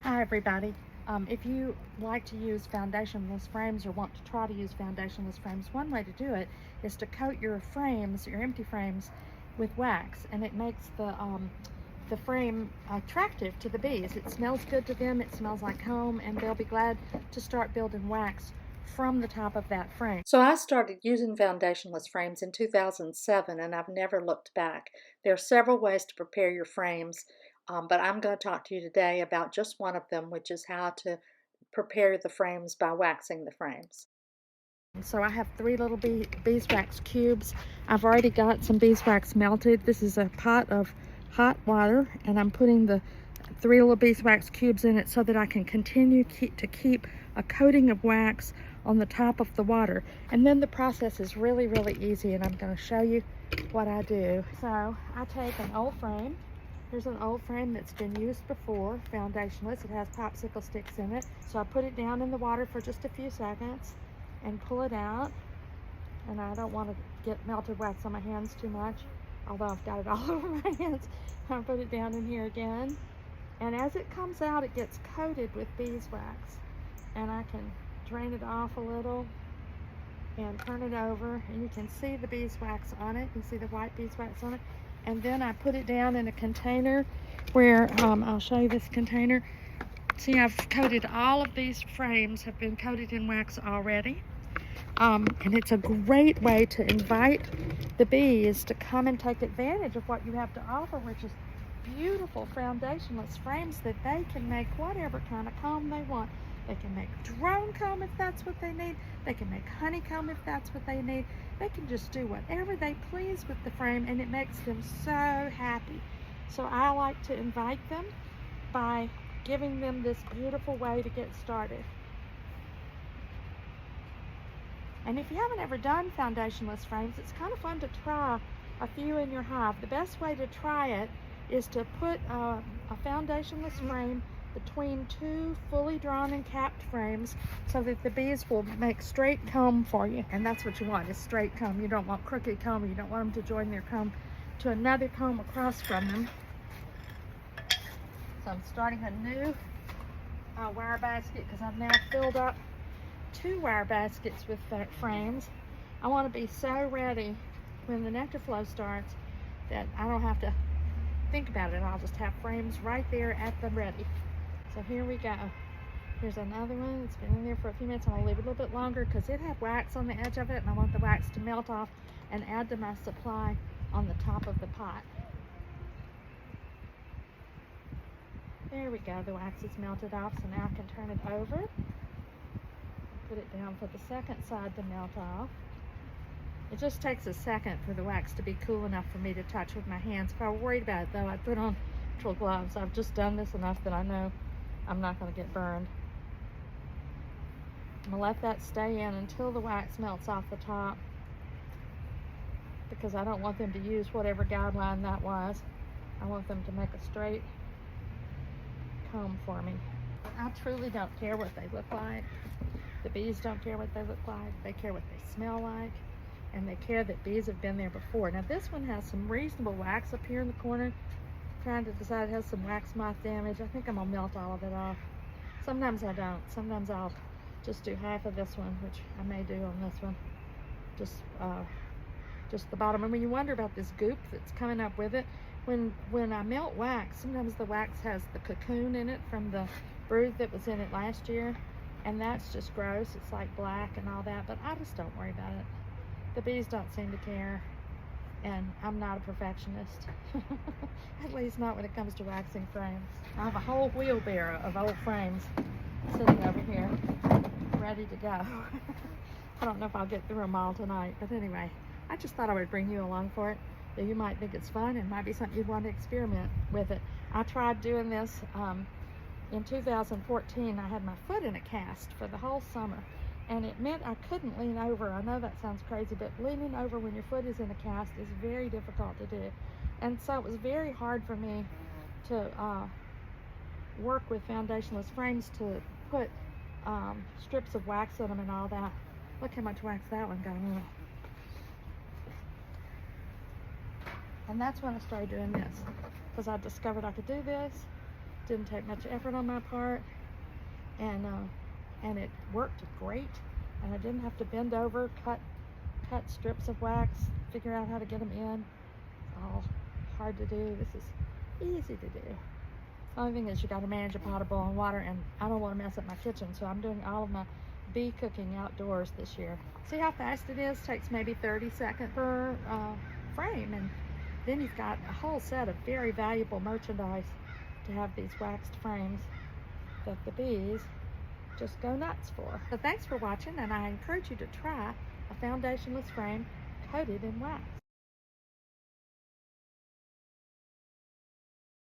Hi everybody. If you like to use foundationless frames or want to try to use foundationless frames, one way to do it is to coat your frames, your empty frames, with wax, and it makes the frame attractive to the bees. It smells good to them, it smells like home, and they'll be glad to start building wax from the top of that frame. So I started using foundationless frames in 2007 and I've never looked back. There are several ways to prepare your frames. But I'm going to talk to you today about just one of them, which is how to prepare the frames by waxing the frames. So I have three little beeswax cubes. I've already got some beeswax melted. This is a pot of hot water, and I'm putting the three little beeswax cubes in it so that I can continue to keep a coating of wax on the top of the water. And then the process is really, really easy, and I'm going to show you what I do. So I take an old frame. Here's an old frame that's been used before, foundationless. It has popsicle sticks in it. So I put it down in the water for just a few seconds and pull it out. And I don't want to get melted wax on my hands too much, although I've got it all over my hands. I put it down in here again. And as it comes out, it gets coated with beeswax. And I can drain it off a little and turn it over, and you can see the beeswax on it. You see the white beeswax on it. And then I put it down in a container where, I'll show you this container. See, I've coated all of these frames, have been coated in wax already. And it's a great way to invite the bees to come and take advantage of what you have to offer, which is beautiful foundationless frames that they can make whatever kind of comb they want. They can make drone comb if that's what they need. They can make honeycomb if that's what they need. They can just do whatever they please with the frame, and it makes them so happy. So I like to invite them by giving them this beautiful way to get started. And if you haven't ever done foundationless frames, it's kind of fun to try a few in your hive. The best way to try it is to put a foundationless frame between two fully drawn and capped frames so that the bees will make straight comb for you. And that's what you want, is straight comb. You don't want crooked comb. You don't want them to join their comb to another comb across from them. So I'm starting a new wire basket because I've now filled up 2 wire baskets with frames. I want to be so ready when the nectar flow starts that I don't have to think about it. I'll just have frames right there at the ready. So here we go. Here's another one. It's been in there for a few minutes. I'm gonna leave it a little bit longer because it had wax on the edge of it, and I want the wax to melt off and add to my supply on the top of the pot. There we go. The wax is melted off, so now I can turn it over. Put it down for the second side to melt off. It just takes a second for the wax to be cool enough for me to touch with my hands. If I were worried about it though, I'd put on neutral gloves. I've just done this enough that I know I'm not going to get burned. I'm going to let that stay in until the wax melts off the top, because I don't want them to use whatever guideline that was. I want them to make a straight comb for me. I truly don't care what they look like. The bees don't care what they look like. They care what they smell like, and they care that bees have been there before. Now this one has some reasonable wax up here in the corner. I'm trying to decide, it has some wax moth damage. I think I'm gonna melt all of it off. Sometimes I don't. Sometimes I'll just do half of this one, which I may do on this one. Just the bottom. And when you wonder about this goop that's coming up with it, when I melt wax, sometimes the wax has the cocoon in it from the brood that was in it last year, and that's just gross. It's like black and all that, but I just don't worry about it. The bees don't seem to care, and I'm not a perfectionist. At least not when it comes to waxing frames. I have a whole wheelbarrow of old frames sitting over here, ready to go. I don't know if I'll get through them all tonight, but anyway, I just thought I would bring you along for it. You might think it's fun, and might be something you'd want to experiment with it. I tried doing this in 2014. I had my foot in a cast for the whole summer, and it meant I couldn't lean over. I know that sounds crazy, but leaning over when your foot is in a cast is very difficult to do. And so it was very hard for me to work with foundationless frames to put strips of wax in them and all that. Look how much wax that one got on it. And that's when I started doing this, because I discovered I could do this, Didn't take much effort on my part, and it worked great. And I didn't have to bend over, cut strips of wax, figure out how to get them in. It's all hard to do. This is easy to do. The only thing is you got to manage a pot of boiling water, and I don't want to mess up my kitchen, so I'm doing all of my bee cooking outdoors this year. See how fast it is? Takes maybe 30 seconds per frame, and then you've got a whole set of very valuable merchandise to have these waxed frames that the bees just go nuts for. So thanks for watching, and I encourage you to try a foundationless frame coated in wax.